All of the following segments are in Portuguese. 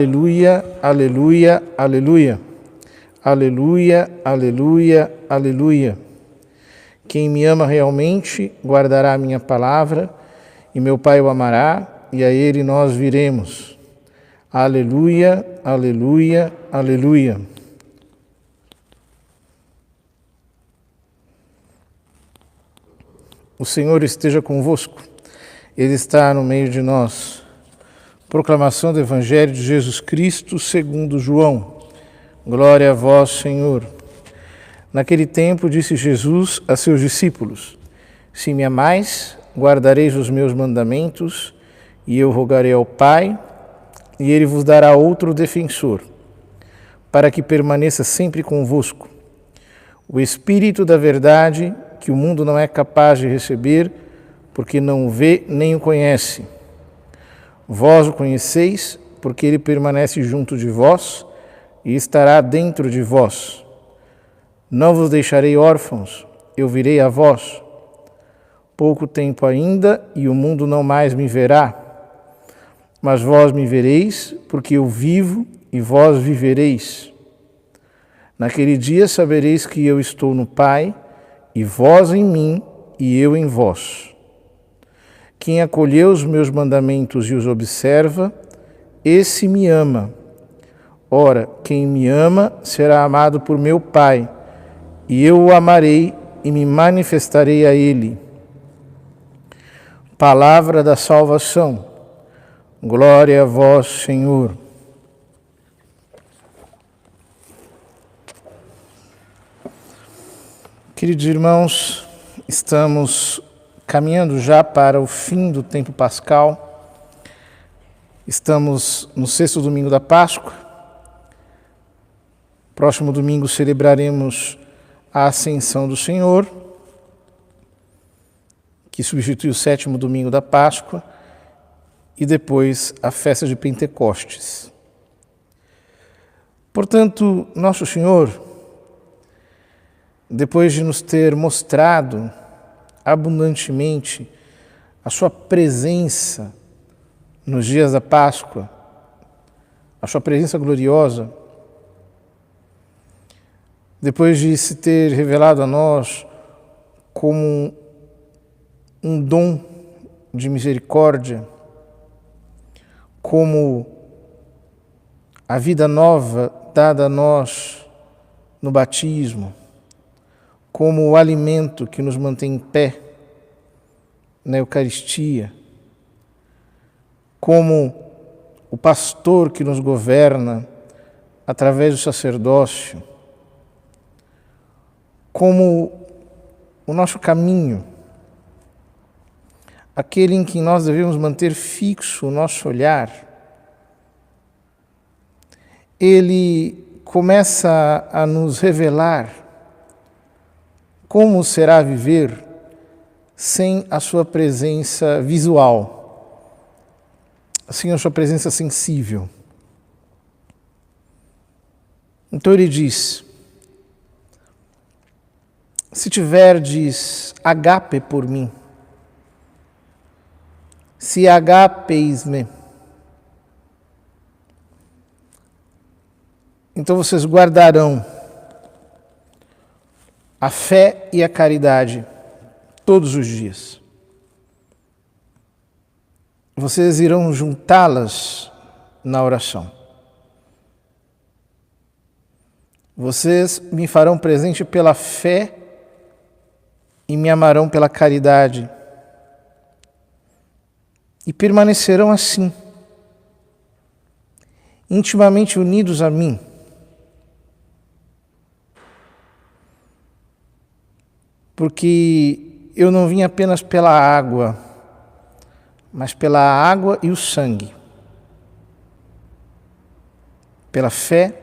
Aleluia, aleluia, aleluia. Aleluia, aleluia, aleluia. Quem me ama realmente guardará a minha palavra, e meu Pai o amará, e a ele nós viremos. Aleluia, aleluia, aleluia. O Senhor esteja convosco, Ele está no meio de nós. Proclamação do Evangelho de Jesus Cristo segundo João. Glória a vós, Senhor. Naquele tempo disse Jesus a seus discípulos: Se me amais, guardareis os meus mandamentos, e eu rogarei ao Pai, e ele vos dará outro defensor, para que permaneça sempre convosco. O Espírito da verdade, que o mundo não é capaz de receber, porque não o vê nem o conhece. Vós o conheceis, porque ele permanece junto de vós e estará dentro de vós. Não vos deixarei órfãos, eu virei a vós. Pouco tempo ainda, e o mundo não mais me verá. Mas vós me vereis, porque eu vivo e vós vivereis. Naquele dia sabereis que eu estou no Pai, e vós em mim, e eu em vós. Quem acolheu os meus mandamentos e os observa, esse me ama. Ora, quem me ama será amado por meu Pai, e eu o amarei e me manifestarei a ele. Palavra da salvação. Glória a vós, Senhor. Queridos irmãos, estamos caminhando já para o fim do tempo pascal. Estamos no 6º domingo da Páscoa. Próximo domingo celebraremos a Ascensão do Senhor, que substitui o 7º domingo da Páscoa, e depois a festa de Pentecostes. Portanto, Nosso Senhor, depois de nos ter mostrado abundantemente a sua presença nos dias da Páscoa, a sua presença gloriosa, depois de se ter revelado a nós como um dom de misericórdia, como a vida nova dada a nós no batismo, como o alimento que nos mantém em pé na Eucaristia, como o pastor que nos governa através do sacerdócio, como o nosso caminho, aquele em que nós devemos manter fixo o nosso olhar. Ele começa a nos revelar como será viver sem a sua presença visual, sem a sua presença sensível. Então ele diz: se tiverdes agape por mim, se agapeis-me, então vocês guardarão a fé e a caridade todos os dias. Vocês irão juntá-las na oração. Vocês me farão presente pela fé e me amarão pela caridade. E permanecerão assim, intimamente unidos a mim. Porque eu não vim apenas pela água, mas pela água e o sangue, pela fé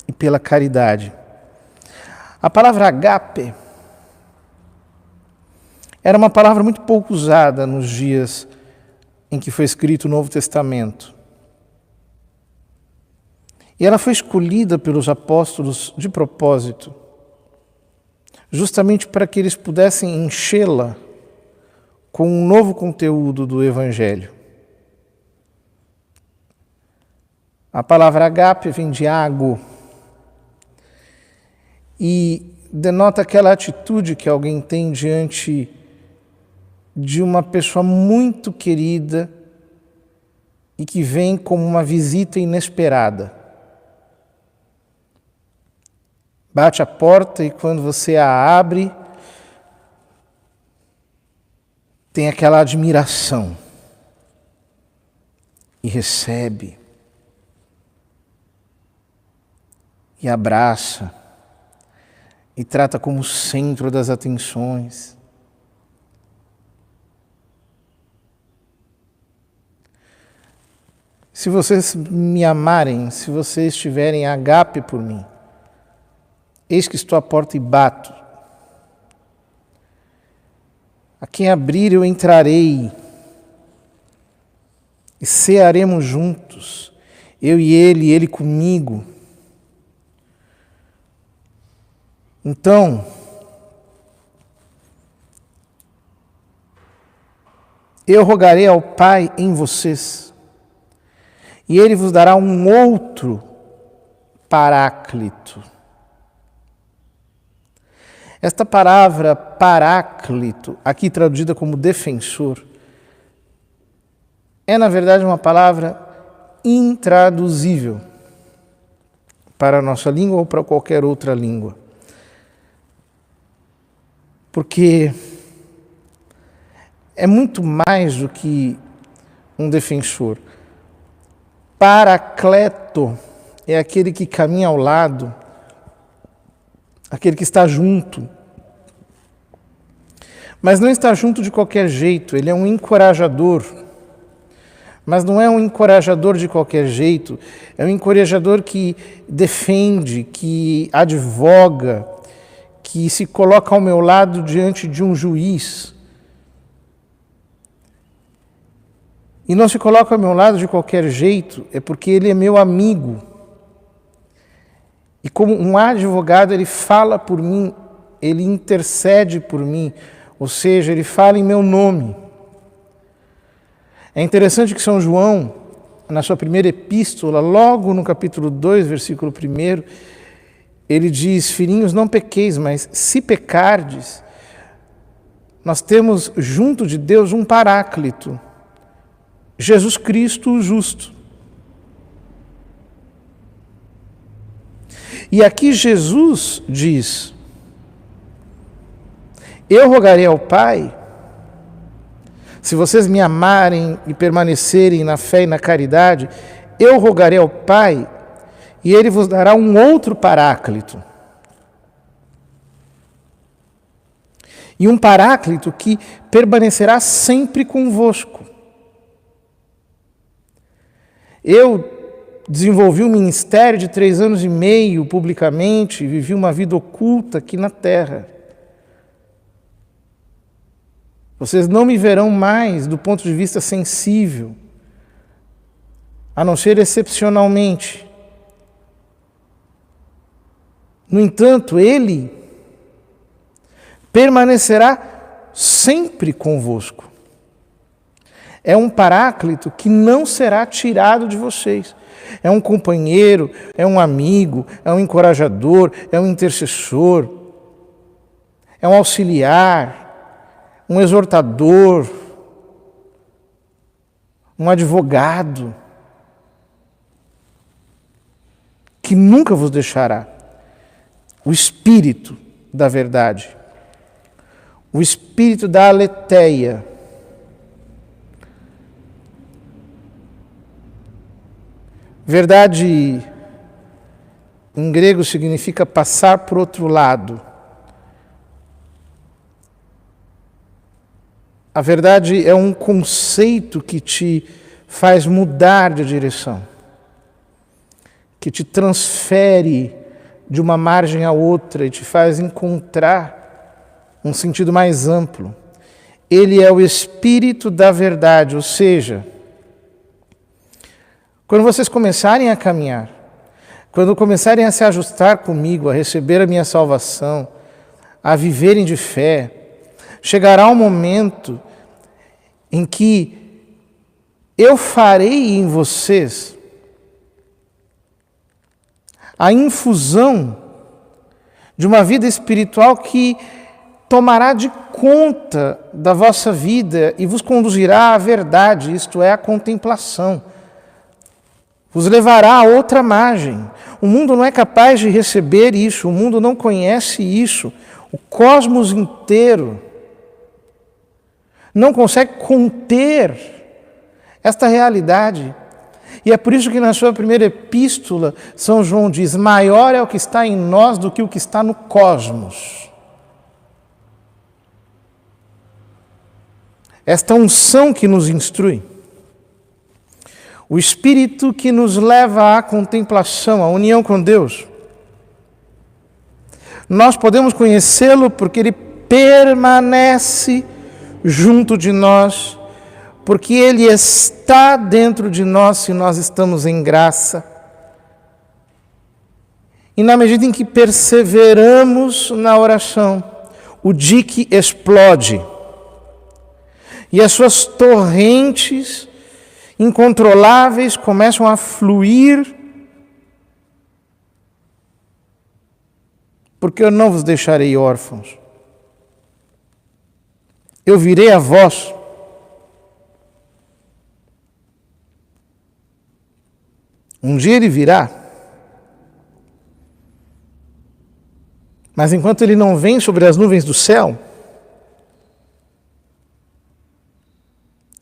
e pela caridade. A palavra agape era uma palavra muito pouco usada nos dias em que foi escrito o Novo Testamento. E ela foi escolhida pelos apóstolos de propósito, justamente para que eles pudessem enchê-la com um novo conteúdo do Evangelho. A palavra agape vem de ago e denota aquela atitude que alguém tem diante de uma pessoa muito querida e que vem como uma visita inesperada. Bate a porta e quando você a abre, tem aquela admiração e recebe e abraça e trata como centro das atenções. Se vocês me amarem, se vocês tiverem agape por mim, eis que estou à porta e bato. A quem abrir eu entrarei e cearemos juntos, eu e ele comigo. Então, eu rogarei ao Pai em vocês, e Ele vos dará um outro Paráclito. Esta palavra Paráclito, aqui traduzida como defensor, é na verdade uma palavra intraduzível para a nossa língua ou para qualquer outra língua. Porque é muito mais do que um defensor. Paracleto é aquele que caminha ao lado, aquele que está junto. Mas não está junto de qualquer jeito, ele é um encorajador. Mas não é um encorajador de qualquer jeito, é um encorajador que defende, que advoga, que se coloca ao meu lado diante de um juiz. E não se coloca ao meu lado de qualquer jeito, é porque ele é meu amigo. E como um advogado, ele fala por mim, ele intercede por mim, ou seja, ele fala em meu nome. É interessante que São João, na sua primeira epístola, logo no capítulo 2, versículo 1, ele diz: filhinhos, não pequeis, mas se pecardes, nós temos junto de Deus um Paráclito, Jesus Cristo o justo. E aqui Jesus diz: eu rogarei ao Pai, se vocês me amarem e permanecerem na fé e na caridade, eu rogarei ao Pai e Ele vos dará um outro Paráclito. E um Paráclito que permanecerá sempre convosco. Eu desenvolvi um ministério de 3 anos e meio publicamente, vivi uma vida oculta aqui na Terra. Vocês não me verão mais do ponto de vista sensível, a não ser excepcionalmente. No entanto, Ele permanecerá sempre convosco. É um Paráclito que não será tirado de vocês. É um companheiro, é um amigo, é um encorajador, é um intercessor, é um auxiliar, um exortador, um advogado, que nunca vos deixará. O Espírito da verdade, o Espírito da aletheia. Verdade, em grego, significa passar por outro lado. A verdade é um conceito que te faz mudar de direção, que te transfere de uma margem a outra e te faz encontrar um sentido mais amplo. Ele é o Espírito da verdade, ou seja, quando vocês começarem a caminhar, quando começarem a se ajustar comigo, a receber a minha salvação, a viverem de fé, chegará um momento em que eu farei em vocês a infusão de uma vida espiritual que tomará de conta da vossa vida e vos conduzirá à verdade, isto é, à contemplação. Vos levará a outra margem. O mundo não é capaz de receber isso, o mundo não conhece isso. O cosmos inteiro não consegue conter esta realidade. E é por isso que na sua primeira epístola, São João diz: maior é o que está em nós do que o que está no cosmos. Esta unção que nos instrui, o Espírito que nos leva à contemplação, à união com Deus, nós podemos conhecê-lo porque ele permanece junto de nós, porque ele está dentro de nós se nós estamos em graça. E na medida em que perseveramos na oração, o dique explode e as suas torrentes incontroláveis começam a fluir, porque eu não vos deixarei órfãos. Eu virei a vós. Um dia ele virá. Mas enquanto ele não vem sobre as nuvens do céu,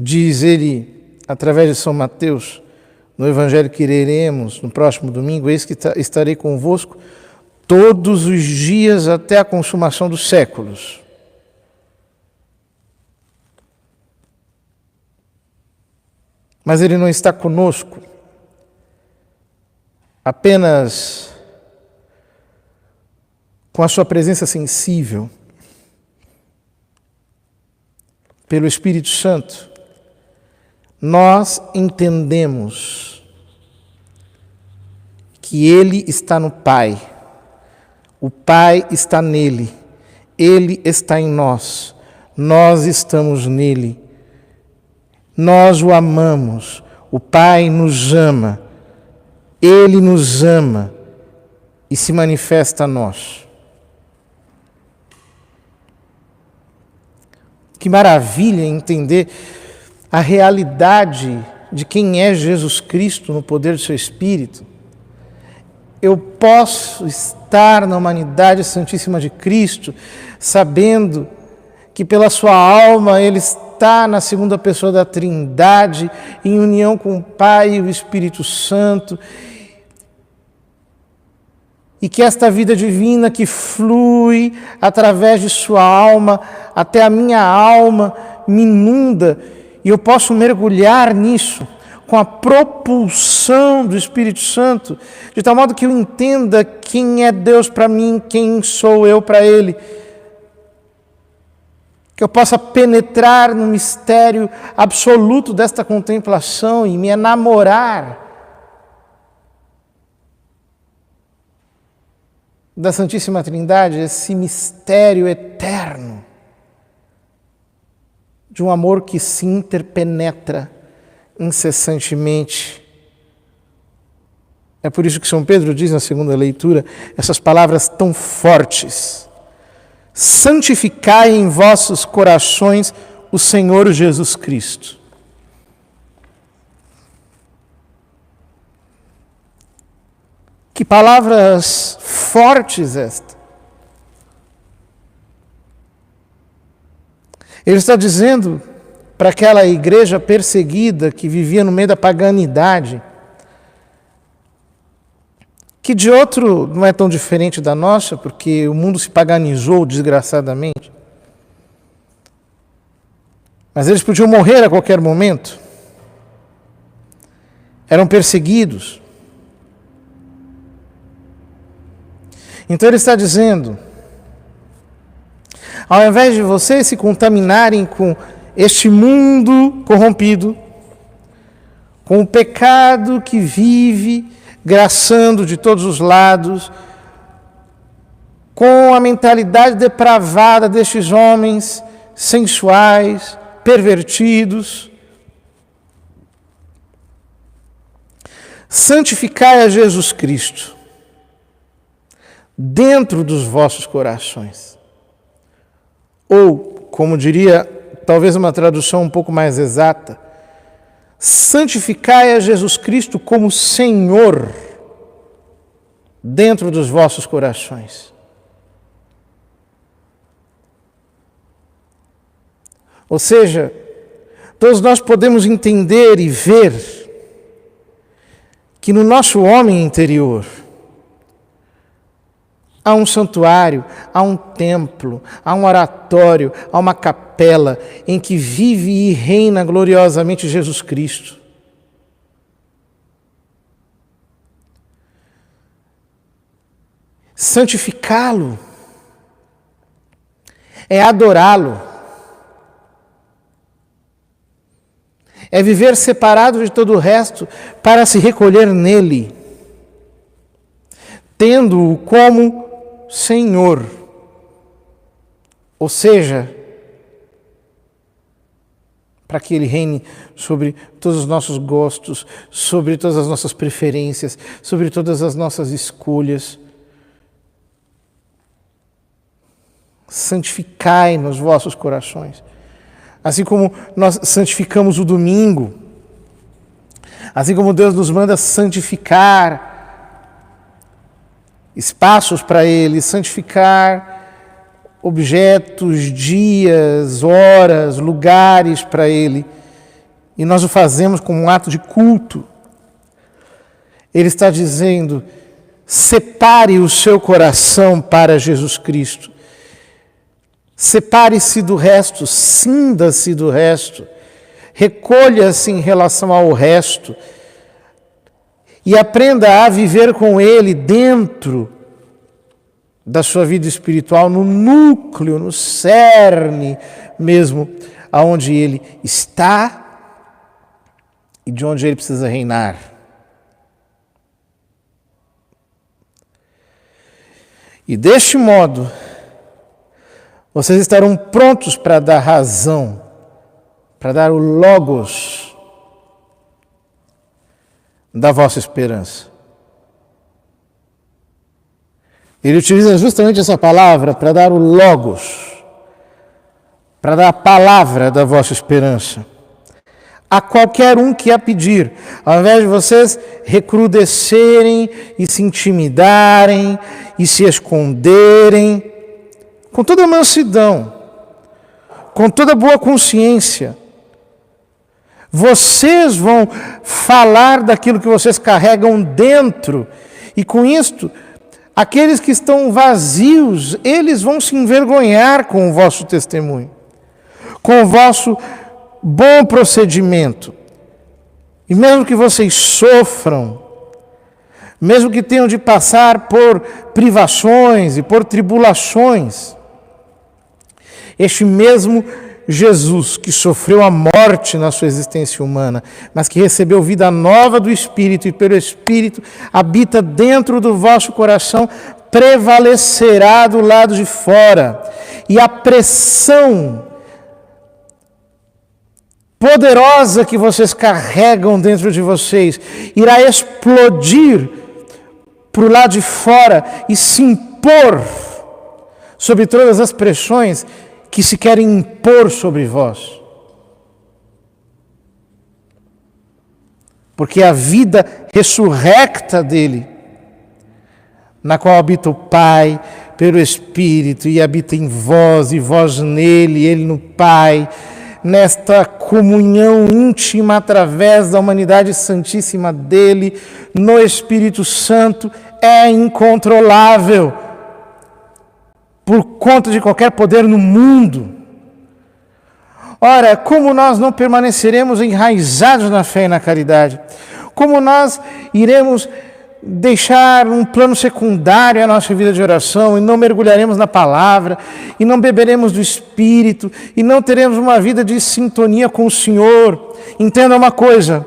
diz ele, através de São Mateus, no Evangelho que leremos no próximo domingo: eis que estarei convosco todos os dias até a consumação dos séculos. Mas ele não está conosco apenas com a sua presença sensível. Pelo Espírito Santo, nós entendemos que ele está no Pai, o Pai está nele, ele está em nós, nós estamos nele, nós o amamos, o Pai nos ama, ele nos ama e se manifesta a nós. Que maravilha entender a realidade de quem é Jesus Cristo no poder do seu Espírito. Eu posso estar na humanidade santíssima de Cristo, sabendo que pela sua alma ele está na segunda pessoa da Trindade, em união com o Pai e o Espírito Santo, e que esta vida divina que flui através de sua alma até a minha alma me inunda, e eu posso mergulhar nisso com a propulsão do Espírito Santo, de tal modo que eu entenda quem é Deus para mim, quem sou eu para Ele, que eu possa penetrar no mistério absoluto desta contemplação e me enamorar da Santíssima Trindade, esse mistério eterno de um amor que se interpenetra incessantemente. É por isso que São Pedro diz na segunda leitura essas palavras tão fortes: santificai em vossos corações o Senhor Jesus Cristo. Que palavras fortes estas! Ele está dizendo para aquela igreja perseguida que vivia no meio da paganidade, que de outro não é tão diferente da nossa, porque o mundo se paganizou desgraçadamente. Mas eles podiam morrer a qualquer momento. Eram perseguidos. Então ele está dizendo: ao invés de vocês se contaminarem com este mundo corrompido, com o pecado que vive graçando de todos os lados, com a mentalidade depravada destes homens sensuais, pervertidos, santificai a Jesus Cristo. dentro dos vossos corações. Ou, como diria, talvez uma tradução um pouco mais exata, santificai a Jesus Cristo como Senhor dentro dos vossos corações. Ou seja, todos nós podemos entender e ver que no nosso homem interior há um santuário, há um templo, há um oratório, há uma capela em que vive e reina gloriosamente Jesus Cristo. Santificá-lo é adorá-lo. É viver separado de todo o resto para se recolher nele, tendo-o como Senhor. Ou seja, para que Ele reine sobre todos os nossos gostos, sobre todas as nossas preferências, sobre todas as nossas escolhas. Santificai nos vossos corações. Assim como nós santificamos o domingo, assim como Deus nos manda santificar espaços para Ele, santificar objetos, dias, horas, lugares para Ele, e nós o fazemos como um ato de culto. Ele está dizendo, separe o seu coração para Jesus Cristo. Separe-se do resto, cinda-se do resto, recolha-se em relação ao resto e aprenda a viver com Ele dentro da sua vida espiritual, no núcleo, no cerne mesmo, aonde Ele está e de onde Ele precisa reinar. E deste modo, vocês estarão prontos para dar razão, para dar o logos da vossa esperança. Ele utiliza justamente essa palavra para dar o logos, para dar a palavra da vossa esperança a qualquer um que a pedir, ao invés de vocês recrudescerem e se intimidarem e se esconderem. Com toda mansidão, com toda boa consciência, vocês vão falar daquilo que vocês carregam dentro, e com isto, aqueles que estão vazios, eles vão se envergonhar com o vosso testemunho, com o vosso bom procedimento. E mesmo que vocês sofram, mesmo que tenham de passar por privações e por tribulações, este mesmo Jesus que sofreu a morte na sua existência humana, mas que recebeu vida nova do Espírito e pelo Espírito habita dentro do vosso coração, prevalecerá do lado de fora. E a pressão poderosa que vocês carregam dentro de vocês irá explodir para o lado de fora e se impor sobre todas as pressões que se querem impor sobre vós. Porque a vida ressurrecta dele, na qual habita o Pai pelo Espírito e habita em vós e vós nele, ele no Pai, nesta comunhão íntima através da humanidade santíssima dele, no Espírito Santo, é incontrolável por conta de qualquer poder no mundo. Ora, como nós não permaneceremos enraizados na fé e na caridade? Como nós iremos deixar um plano secundário a nossa vida de oração e não mergulharemos na palavra e não beberemos do Espírito e não teremos uma vida de sintonia com o Senhor? Entenda uma coisa,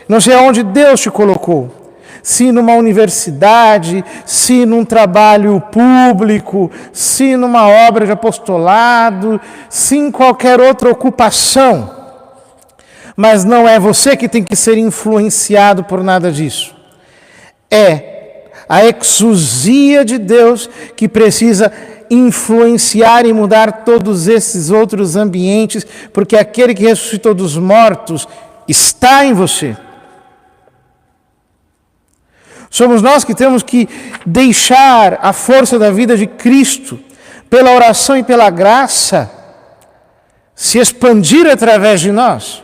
não sei aonde Deus te colocou, se numa universidade, se num trabalho público, se numa obra de apostolado, se em qualquer outra ocupação, mas não é você que tem que ser influenciado por nada disso. É a exousia de Deus que precisa influenciar e mudar todos esses outros ambientes, porque aquele que ressuscitou dos mortos está em você. Somos nós que temos que deixar a força da vida de Cristo, pela oração e pela graça, se expandir através de nós.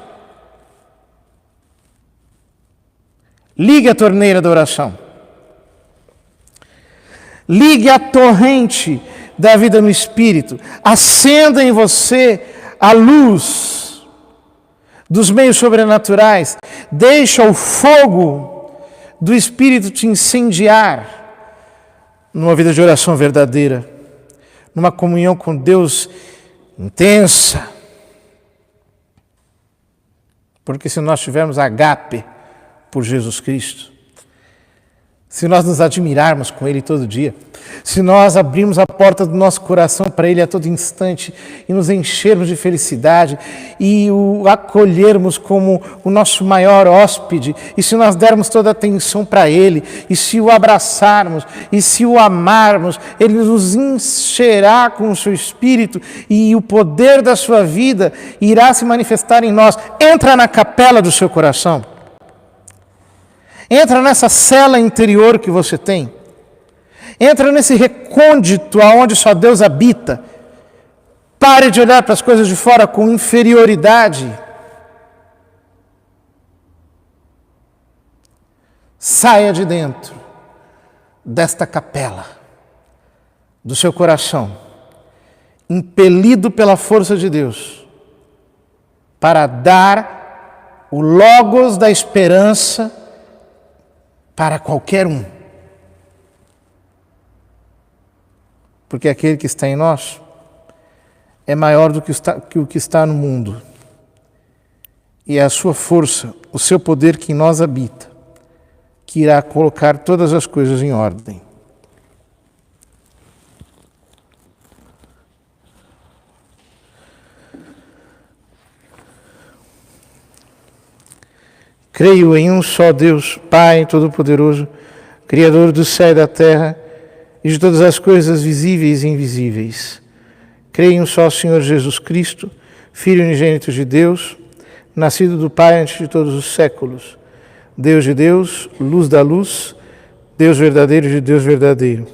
Ligue a torneira da oração. Ligue a torrente da vida no Espírito. Acenda em você a luz dos meios sobrenaturais. Deixa o fogo do Espírito te incendiar numa vida de oração verdadeira, numa comunhão com Deus intensa. Porque se nós tivermos agape por Jesus Cristo, se nós nos admirarmos com Ele todo dia, se nós abrirmos a porta do nosso coração para Ele a todo instante e nos enchermos de felicidade e o acolhermos como o nosso maior hóspede, e se nós dermos toda a atenção para Ele, e se o abraçarmos, e se o amarmos, Ele nos encherá com o seu Espírito e o poder da sua vida irá se manifestar em nós. Entra na capela do seu coração. Entra nessa cela interior que você tem. Entra nesse recôndito aonde só Deus habita. Pare de olhar para as coisas de fora com inferioridade. Saia de dentro desta capela do seu coração, impelido pela força de Deus, para dar o logos da esperança para qualquer um. Porque aquele que está em nós é maior do que o que está no mundo. E é a sua força, o seu poder que em nós habita, que irá colocar todas as coisas em ordem. Creio em um só Deus, Pai Todo-Poderoso, Criador do céu e da terra e de todas as coisas visíveis e invisíveis. Creio em um só Senhor Jesus Cristo, Filho unigênito de Deus, nascido do Pai antes de todos os séculos, Deus de Deus, luz da luz, Deus verdadeiro de Deus verdadeiro.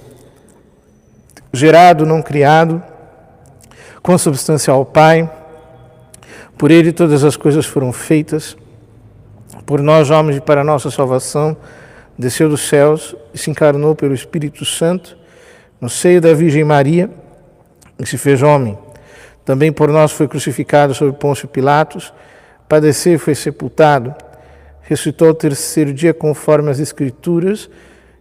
Gerado, não criado, consubstancial ao Pai, por Ele todas as coisas foram feitas. Por nós, homens, e para a nossa salvação, desceu dos céus e se encarnou pelo Espírito Santo no seio da Virgem Maria e se fez homem. Também por nós foi crucificado sob Pôncio Pilatos, padeceu e foi sepultado, ressuscitou ao terceiro dia conforme as Escrituras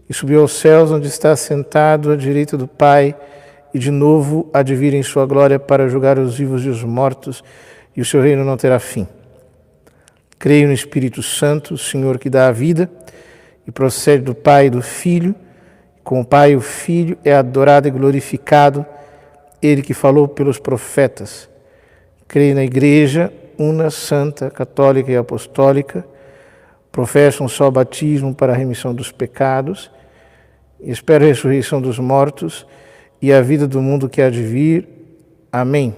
e subiu aos céus, onde está sentado à direita do Pai, e de novo há de vir em sua glória para julgar os vivos e os mortos, e o seu reino não terá fim. Creio no Espírito Santo, o Senhor que dá a vida, e procede do Pai e do Filho. Com o Pai e o Filho é adorado e glorificado, Ele que falou pelos profetas. Creio na Igreja, una, santa, católica e apostólica, professo um só batismo para a remissão dos pecados, e espero a ressurreição dos mortos e a vida do mundo que há de vir. Amém.